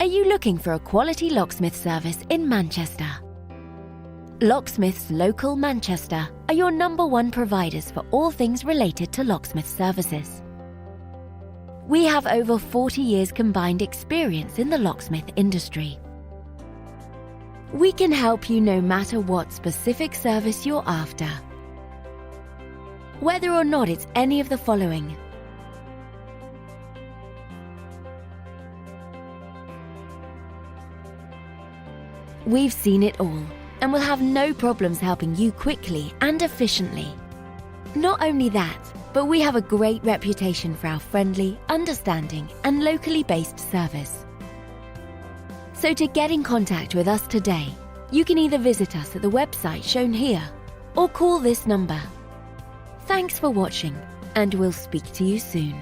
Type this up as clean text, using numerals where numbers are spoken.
Are you looking for a quality locksmith service in Manchester? Locksmiths Local Manchester are your #1 providers for all things related to locksmith services. We have over 40 years combined experience in the locksmith industry. We can help you no matter what specific service you're after. Whether or not it's any of the following: we've seen it all and will have no problems helping you quickly and efficiently. Not only that, but we have a great reputation for our friendly, understanding, and locally based service. So to get in contact with us today, you can either visit us at the website shown here or call this number. Thanks for watching, and we'll speak to you soon.